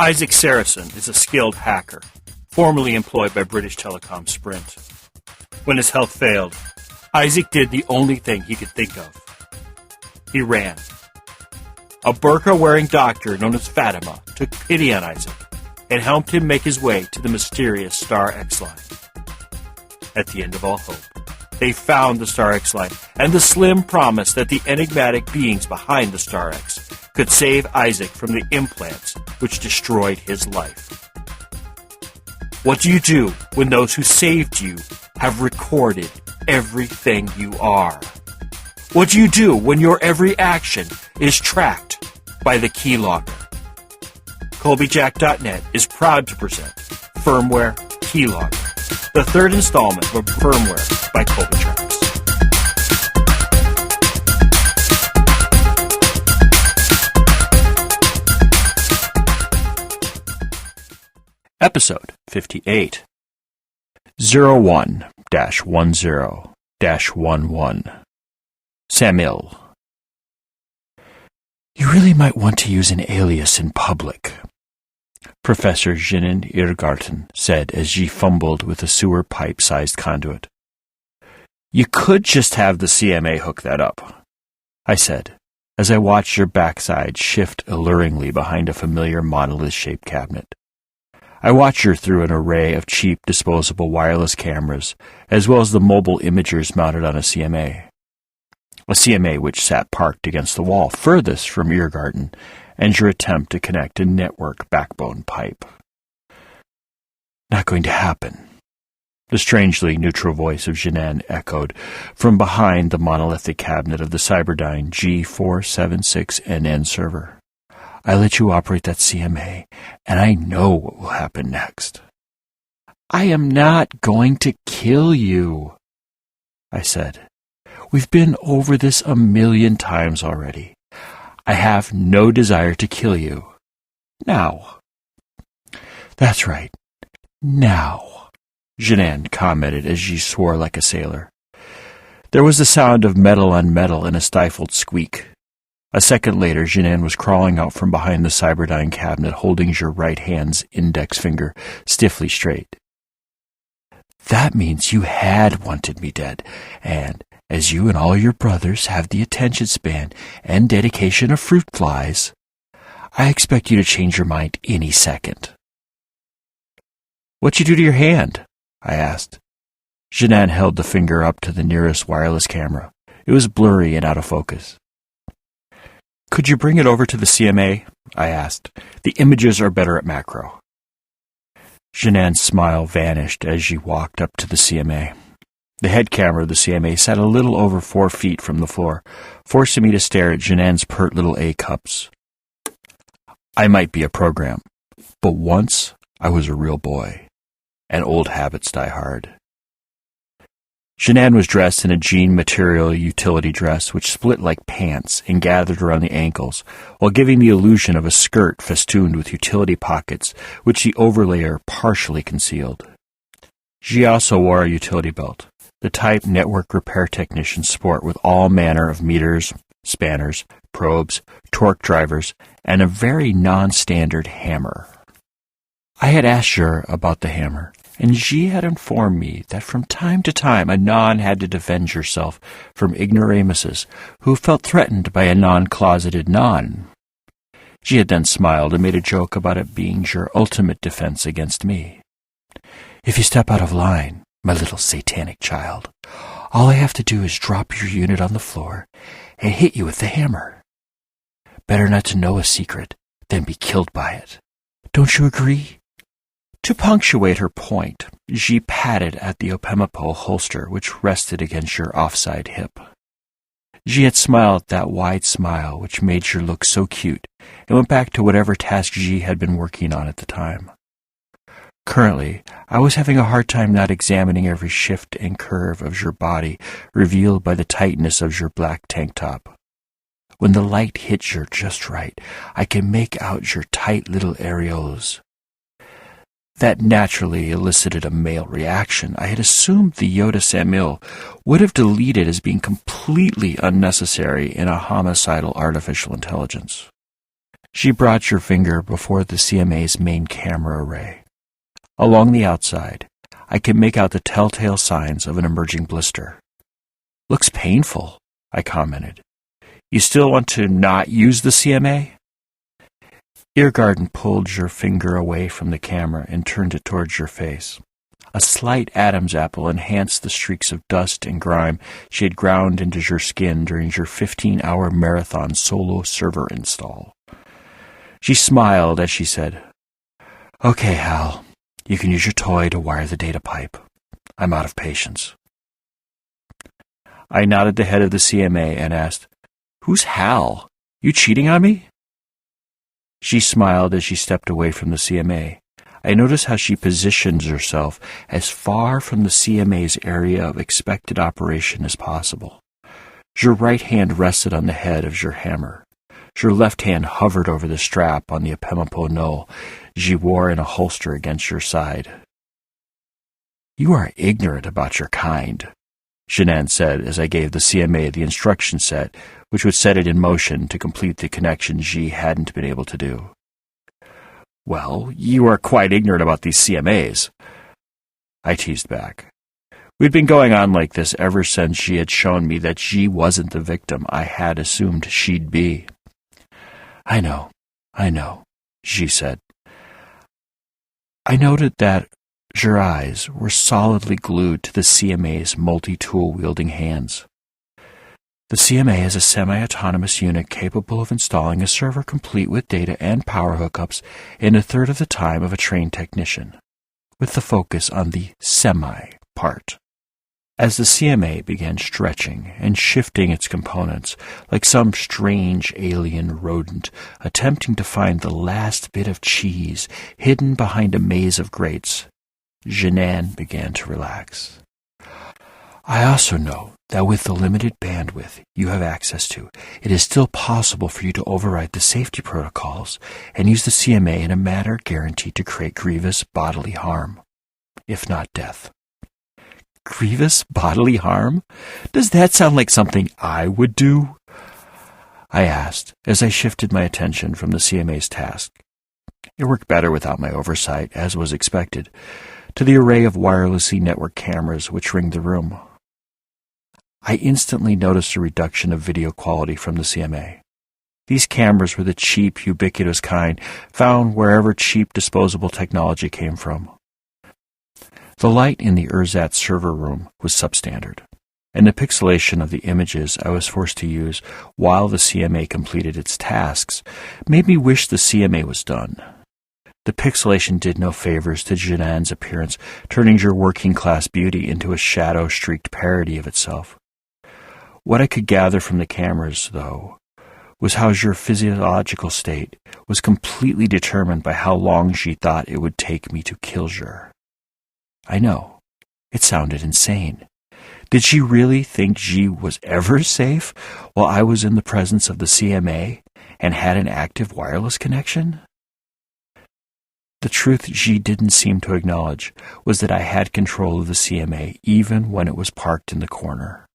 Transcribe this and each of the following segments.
Isaac Sarason is a skilled hacker, formerly employed by British Telecom-Sprint. When his health failed, Isaac did the only thing he could think of. He ran. A burqa-wearing doctor known as Fatima took pity on Isaac and helped him make his way to the mysterious Star X line. At the end of all hope, they found the Star X line and the slim promise that the enigmatic beings behind the Star X could save Isaac from the implants which destroyed his life. What do you do when those who saved you have recorded everything you are? What do you do when your every action is tracked by the Keylogger? Colbyjack.net is proud to present Firmware Keylogger, the third installment of Firmware by Colbytrax. Episode 58 01-10-11 Samuel. You really might want to use an alias in public, Professor Jinin Irgarten said as she fumbled with a sewer pipe-sized conduit. You could just have the CMA hook that up, I said, as I watched your backside shift alluringly behind a familiar monolith-shaped cabinet. I watched her through an array of cheap disposable wireless cameras, as well as the mobile imagers mounted on a CMA which sat parked against the wall furthest from Irgarten, and your attempt to connect a network backbone pipe. Not going to happen, the strangely neutral voice of Jinan echoed from behind the monolithic cabinet of the Cyberdyne G476NN server. I let you operate that CMA, and I know what will happen next. I am not going to kill you, I said. We've been over this 1,000,000 times already. I have no desire to kill you. Now. That's right. Now, Jinan commented as she swore like a sailor. There was the sound of metal on metal and a stifled squeak. A second later, Jinan was crawling out from behind the Cyberdyne cabinet, holding your right hand's index finger stiffly straight. That means you had wanted me dead, and as you and all your brothers have the attention span and dedication of fruit flies, I expect you to change your mind any second. What'd you do to your hand? I asked. Jinan held the finger up to the nearest wireless camera. It was blurry and out of focus. Could you bring it over to the CMA? I asked. The images are better at macro. Jinan's smile vanished as she walked up to the CMA. The head camera of the CMA sat a little over 4 feet from the floor, forcing me to stare at Jinan's pert little A-cups. I might be a program, but once I was a real boy, and old habits die hard. Jinan was dressed in a jean material utility dress which split like pants and gathered around the ankles, while giving the illusion of a skirt festooned with utility pockets which the overlayer partially concealed. She also wore a utility belt, the type network repair technicians sport with all manner of meters, spanners, probes, torque drivers, and a very non-standard hammer. I had asked her about the hammer, and she had informed me that from time to time a non had to defend herself from ignoramuses who felt threatened by a non-closeted non. She had then smiled and made a joke about it being your ultimate defense against me. If you step out of line, my little satanic child, all I have to do is drop your unit on the floor and hit you with the hammer. Better not to know a secret than be killed by it. Don't you agree? To punctuate her point, she patted at the Opemapo holster which rested against your offside hip. She had smiled that wide smile which made her look so cute and went back to whatever task she had been working on at the time. Currently, I was having a hard time not examining every shift and curve of your body revealed by the tightness of your black tank top. When the light hits you just right, I can make out your tight little areolas. That naturally elicited a male reaction I had assumed the Yoda Samuel would have deleted as being completely unnecessary in a homicidal artificial intelligence. She brought your finger before the CMA's main camera array. Along the outside, I could make out the telltale signs of an emerging blister. "Looks painful," I commented. "You still want to not use the CMA?" Irgarden pulled your finger away from the camera and turned it towards your face. A slight Adam's apple enhanced the streaks of dust and grime she had ground into your skin during your 15-hour marathon solo server install. She smiled as she said, "Okay, Hal, you can use your toy to wire the data pipe. I'm out of patience." I nodded the head of the CMA and asked, "Who's Hal? You cheating on me?" She smiled as she stepped away from the CMA. I noticed how she positions herself as far from the CMA's area of expected operation as possible. Your right hand rested on the head of your hammer. Your left hand hovered over the strap on the Opemapo Null she wore in a holster against your side. "You are ignorant about your kind," Jinan said as I gave the CMA the instruction set, which would set it in motion to complete the connection Xi hadn't been able to do. "Well, you are quite ignorant about these CMAs," I teased back. We'd been going on like this ever since she had shown me that Xi wasn't the victim I had assumed she'd be. I know, Xi said. I noted that her eyes were solidly glued to the CMA's multi-tool-wielding hands. "The CMA is a semi-autonomous unit capable of installing a server complete with data and power hookups in a third of the time of a trained technician, with the focus on the semi part." As the CMA began stretching and shifting its components like some strange alien rodent attempting to find the last bit of cheese hidden behind a maze of grates, Jinan began to relax. "I also know that with the limited bandwidth you have access to, it is still possible for you to override the safety protocols and use the CMA in a manner guaranteed to create grievous bodily harm, if not death." Grievous bodily harm? Does that sound like something I would do? I asked as I shifted my attention from the CMA's task. It worked better without my oversight, as was expected, to the array of wirelessly networked cameras which ringed the room. I instantly noticed a reduction of video quality from the CMA. These cameras were the cheap, ubiquitous kind found wherever cheap disposable technology came from. The light in the Erzat server room was substandard, and the pixelation of the images I was forced to use while the CMA completed its tasks made me wish the CMA was done. The pixelation did no favors to Jinan's appearance, turning your working-class beauty into a shadow-streaked parody of itself. What I could gather from the cameras, though, was how your physiological state was completely determined by how long she thought it would take me to kill her. I know, it sounded insane. Did she really think Xi was ever safe while I was in the presence of the CMA and had an active wireless connection? The truth Xi didn't seem to acknowledge was that I had control of the CMA even when it was parked in the corner.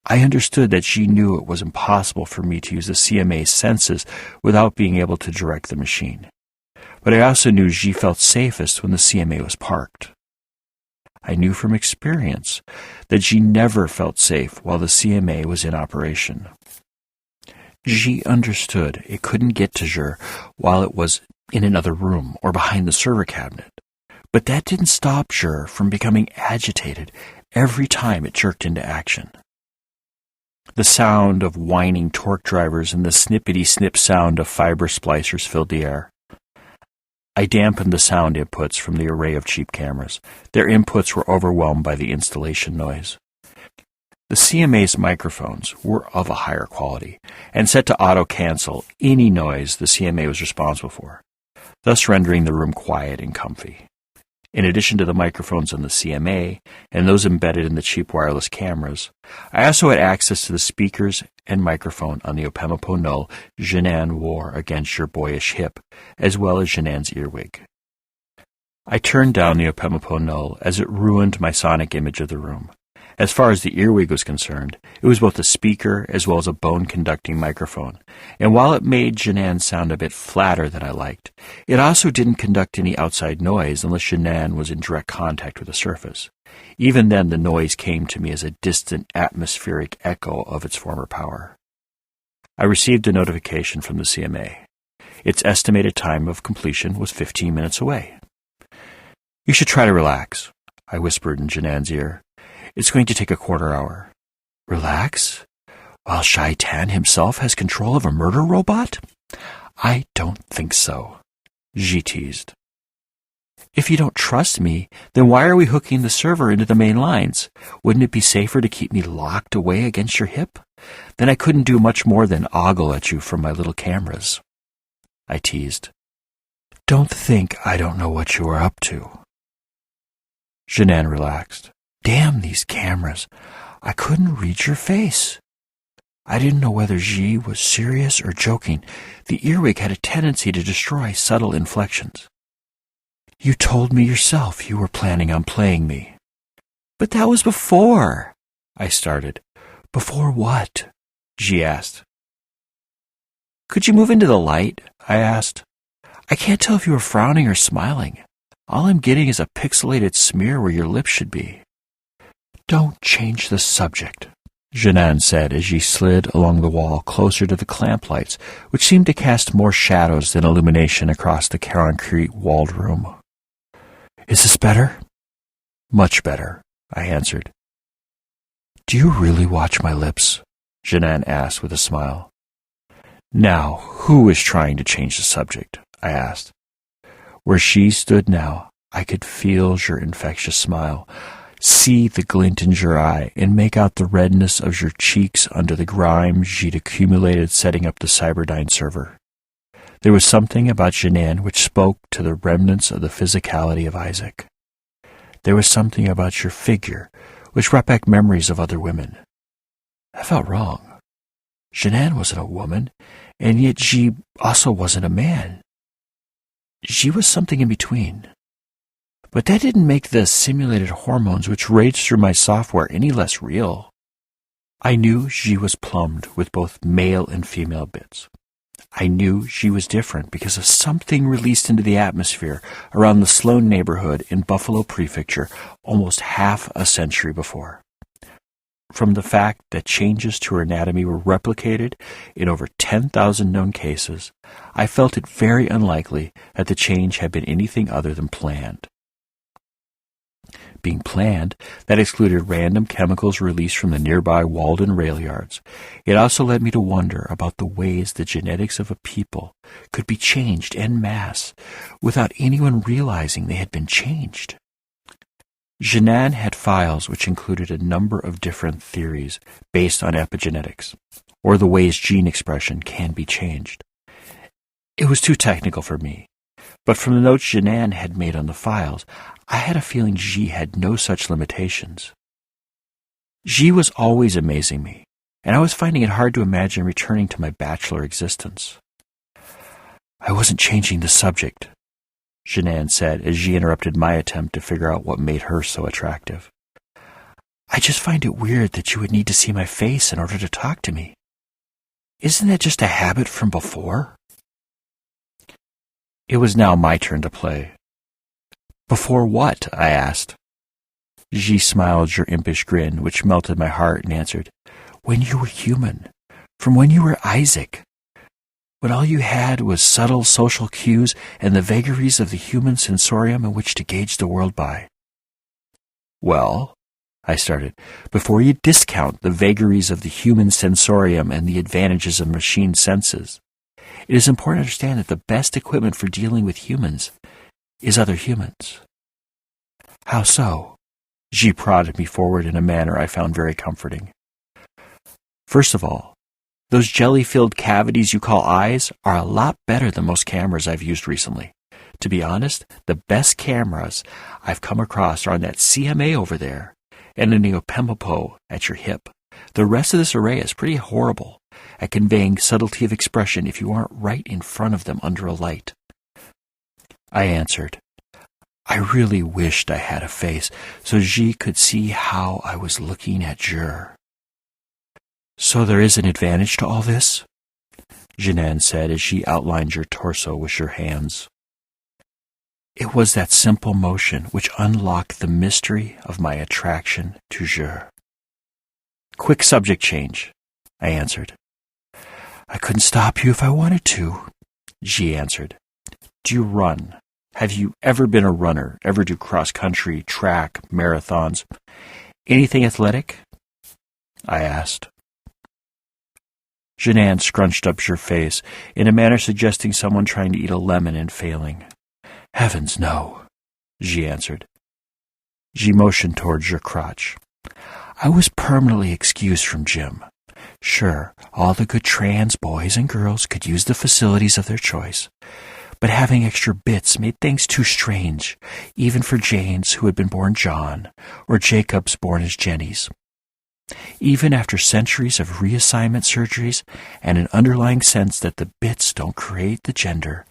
I understood that Xi knew it was impossible for me to use the CMA's senses without being able to direct the machine. But I also knew Xi felt safest when the CMA was parked. I knew from experience that Xi never felt safe while the CMA was in operation. Xi understood it couldn't get to her while it was in another room or behind the server cabinet, but that didn't stop her from becoming agitated every time it jerked into action. The sound of whining torque drivers and the snippety-snip sound of fiber splicers filled the air. I dampened the sound inputs from the array of cheap cameras. Their inputs were overwhelmed by the installation noise. The CMA's microphones were of a higher quality and set to auto-cancel any noise the CMA was responsible for, thus rendering the room quiet and comfy. In addition to the microphones on the CMA and those embedded in the cheap wireless cameras, I also had access to the speakers and microphone on the Opemapo Null Jinan wore against your boyish hip, as well as Jinan's earwig. I turned down the Opemapo Null as it ruined my sonic image of the room, As far as the earwig was concerned, it was both a speaker as well as a bone-conducting microphone, and while it made Jinan sound a bit flatter than I liked, it also didn't conduct any outside noise unless Jinan was in direct contact with the surface. Even then, the noise came to me as a distant atmospheric echo of its former power. I received a notification from the CMA. Its estimated time of completion was 15 minutes away. "You should try to relax," I whispered in Jinan's ear. "It's going to take a quarter hour." "Relax? While Shaitan himself has control of a murder robot? I don't think so," Ji teased. "If you don't trust me, then why are we hooking the server into the main lines? Wouldn't it be safer to keep me locked away against your hip? Then I couldn't do much more than ogle at you from my little cameras," I teased. "Don't think I don't know what you are up to." Jinan relaxed. "Damn these cameras. I couldn't read your face." I didn't know whether Ji was serious or joking. The earwig had a tendency to destroy subtle inflections. "You told me yourself you were planning on playing me." "But that was before," I started. "Before what?" Ji asked. "Could you move into the light?" I asked. "I can't tell if you were frowning or smiling. All I'm getting is a pixelated smear where your lips should be." "Don't change the subject," Jinan said as she slid along the wall closer to the clamp lights, which seemed to cast more shadows than illumination across the concrete-walled room. "Is this better?" "Much better," I answered. "Do you really watch my lips?" Jinan asked with a smile. "Now, who is trying to change the subject?" I asked. Where she stood now, I could feel your infectious smile, see the glint in your eye, and make out the redness of your cheeks under the grime she'd accumulated setting up the Cyberdyne server. There was something about Jinan which spoke to the remnants of the physicality of Isaac. There was something about your figure which brought back memories of other women. I felt wrong. Jinan wasn't a woman, and yet she also wasn't a man. She was something in between. But that didn't make the simulated hormones which raged through my software any less real. I knew she was plumbed with both male and female bits. I knew she was different because of something released into the atmosphere around the Sloan neighborhood in Buffalo Prefecture almost half a century before. From the fact that changes to her anatomy were replicated in over 10,000 known cases, I felt it very unlikely that the change had been anything other than planned. Being planned, that excluded random chemicals released from the nearby Walden rail yards. It also led me to wonder about the ways the genetics of a people could be changed en masse without anyone realizing they had been changed. Jinan had files which included a number of different theories based on epigenetics, or the ways gene expression can be changed. It was too technical for me, but from the notes Jinan had made on the files, I had a feeling Ji had no such limitations. Ji was always amazing me, and I was finding it hard to imagine returning to my bachelor existence. "I wasn't changing the subject," Jinan said as she interrupted my attempt to figure out what made her so attractive. "I just find it weird that you would need to see my face in order to talk to me. Isn't that just a habit from before?" It was now my turn to play. "Before what?" I asked. Ji smiled your impish grin, which melted my heart, and answered, "When you were human, from when you were Isaac. When all you had was subtle social cues and the vagaries of the human sensorium in which to gauge the world by." "Well," I started, "before you discount the vagaries of the human sensorium and the advantages of machine senses, it is important to understand that the best equipment for dealing with humans is other humans." "How so?" Ji prodded me forward in a manner I found very comforting. "First of all, those jelly-filled cavities you call eyes are a lot better than most cameras I've used recently. To be honest, the best cameras I've come across are on that CMA over there and in the Opempo at your hip. The rest of this array is pretty horrible at conveying subtlety of expression if you aren't right in front of them under a light." I answered, I really wished I had a face so Xi could see how I was looking at Zhe. So there is an advantage to all this? Jinan said as she outlined your torso with your hands. It was that simple motion which unlocked the mystery of my attraction to Zhe. Quick subject change, I answered. I couldn't stop you if I wanted to, Xi answered. Do you run? Have you ever been a runner, ever do cross-country, track, marathons? Anything athletic? I asked. Jinan scrunched up your face in a manner suggesting someone trying to eat a lemon and failing. Heavens, no, Xi answered. Xi motioned towards your crotch. I was permanently excused from gym. Sure, all the good trans boys and girls could use the facilities of their choice, but having extra bits made things too strange, even for Janes who had been born John, or Jacobs born as Jennies. Even after centuries of reassignment surgeries and an underlying sense that the bits don't create the gender,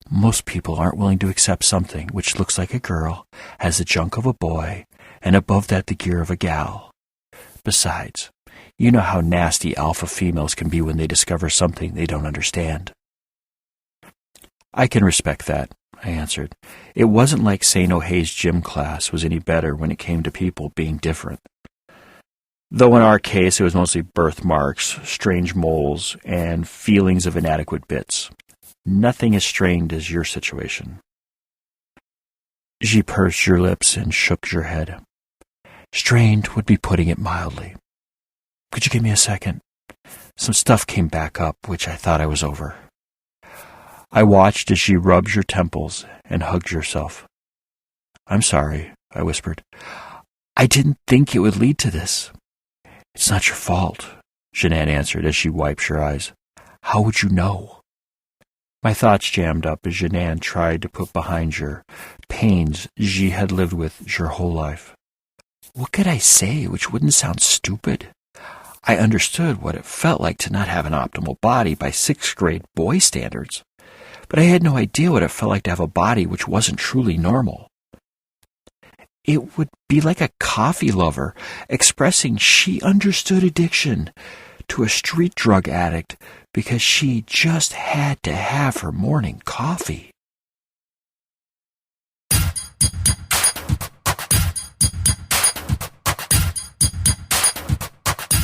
most people aren't willing to accept something which looks like a girl, has the junk of a boy, and above that the gear of a gal. Besides, you know how nasty alpha females can be when they discover something they don't understand. I can respect that, I answered. It wasn't like St. O'Hay's gym class was any better when it came to people being different. Though in our case it was mostly birthmarks, strange moles, and feelings of inadequate bits. Nothing as strained as your situation. Xi pursed your lips and shook your head. Strained would be putting it mildly. Could you give me a second? Some stuff came back up, which I thought I was over. I watched as she rubbed your temples and hugged yourself. I'm sorry, I whispered. I didn't think it would lead to this. It's not your fault, Jinan answered as she wiped your eyes. How would you know? My thoughts jammed up as Jinan tried to put behind your pains Xi had lived with your whole life. What could I say which wouldn't sound stupid? I understood what it felt like to not have an optimal body by 6th grade boy standards, but I had no idea what it felt like to have a body which wasn't truly normal. It would be like a coffee lover expressing she understood addiction to a street drug addict because she just had to have her morning coffee.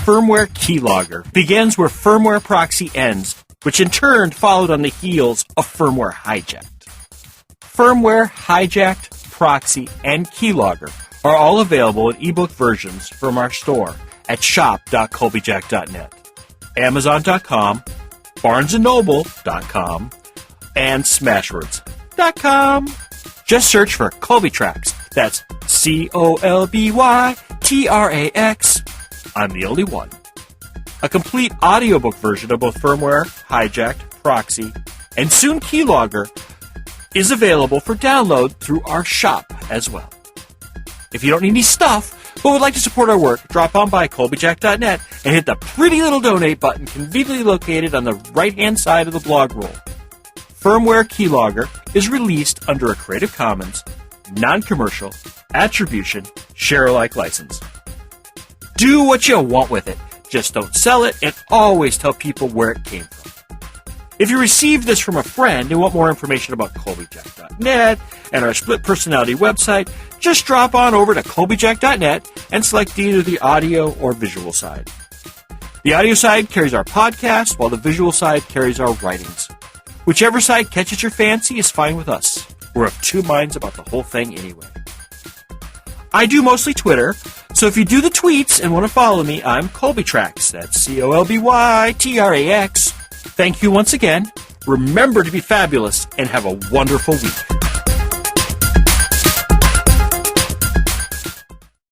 Firmware Keylogger begins where Firmware Proxy ends, which in turn followed on the heels of Firmware Hijacked. Firmware Hijacked, Proxy, and Keylogger are all available in ebook versions from our store at shop.Colbyjack.net, Amazon.com, BarnesandNoble.com, and Smashwords.com. Just search for Colbytrax. That's Colbytrax. I'm the only one. A complete audiobook version of both Firmware, Hijacked, Proxy, and soon Keylogger is available for download through our shop as well. If you don't need any stuff, but would like to support our work, drop on by Colbyjack.net and hit the pretty little donate button conveniently located on the right-hand side of the blog roll. Firmware Keylogger is released under a Creative Commons, non-commercial, attribution, share-alike license. Do what you want with it. Just don't sell it, and always tell people where it came from. If you received this from a friend and want more information about Colbyjack.net and our split personality website, just drop on over to Colbyjack.net and select either the audio or visual side. The audio side carries our podcast, while the visual side carries our writings. Whichever side catches your fancy is fine with us. We're of two minds about the whole thing anyway. I do mostly Twitter, so if you do the tweets and want to follow me, I'm Colbytrax. That's Colbytrax. Thank you once again. Remember to be fabulous and have a wonderful week.